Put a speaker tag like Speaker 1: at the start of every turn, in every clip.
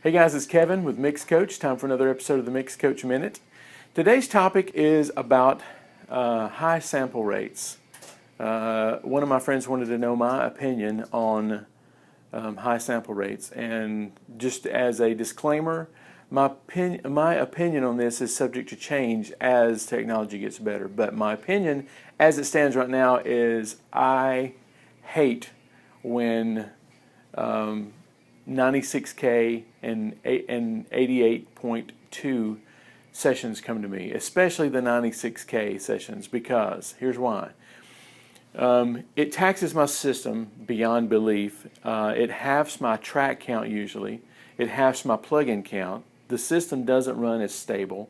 Speaker 1: Hey guys, it's Kevin with Mix Coach. Time for another episode of the Mix Coach Minute. Today's topic is about high sample rates. One of my friends wanted to know my opinion on high sample rates, and just as a disclaimer, my opinion on this is subject to change as technology gets better. But my opinion, as it stands right now, is I hate when 96K and 88.2 sessions come to me, especially the 96K sessions, because here's why. It taxes my system beyond belief. It halves my track count usually. It halves my plug-in count. The system doesn't run as stable.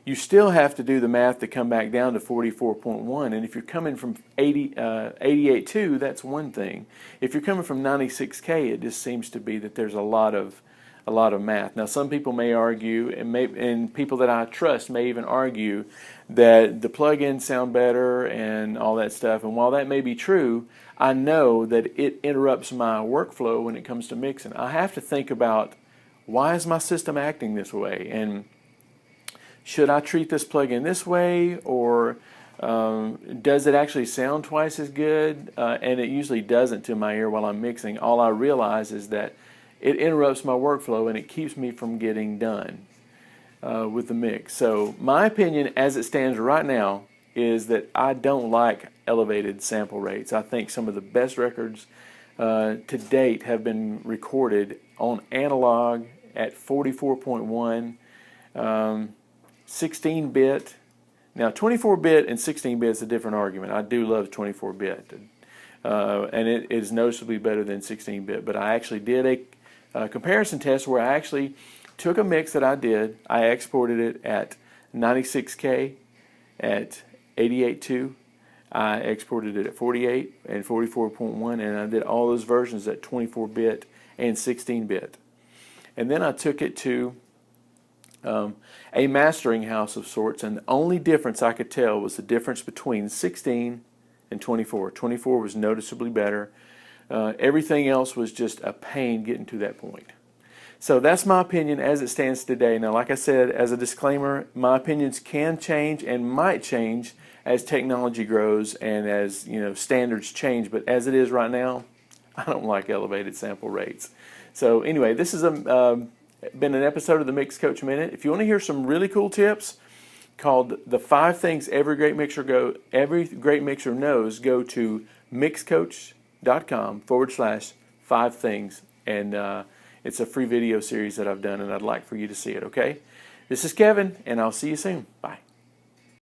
Speaker 1: You still have to do the math to come back down to 44.1, and if you're coming from 88.2, that's one thing. If you're coming from 96K, it just seems to be that there's a lot of math. Now, some people may argue, and people that I trust may even argue, that the plugins sound better and all that stuff. And while that may be true, I know that it interrupts my workflow when it comes to mixing. I have to think about, why is my system acting this way? And should I treat this plugin this way, or does it actually sound twice as good? And it usually doesn't to my ear while I'm mixing. All I realize is that it interrupts my workflow and it keeps me from getting done with the mix. So my opinion as it stands right now is that I don't like elevated sample rates. I think some of the best records to date have been recorded on analog at 44.1. 16-bit. Now 24-bit and 16-bit is a different argument. I do love 24-bit, and it is noticeably better than 16-bit. But I actually did a comparison test where I actually took a mix that I did. I exported it at 96K, at 88.2. I exported it at 48 and 44.1, and I did all those versions at 24-bit and 16-bit. And then I took it to a mastering house of sorts, and the only difference I could tell was the difference between 16 and 24. 24 was noticeably better. Everything else was just a pain getting to that point. So that's my opinion as it stands today. Now, like I said, as a disclaimer, my opinions can change and might change as technology grows and as standards change. But as it is right now, I don't like elevated sample rates. So anyway, this is been an episode of the Mix Coach Minute. If you want to hear some really cool tips called the 5 things every great mixer knows, go to MixCoach.com/5 things, and it's a free video series that I've done, and I'd like for you to see it. Okay, this is Kevin, and I'll see you soon. Bye.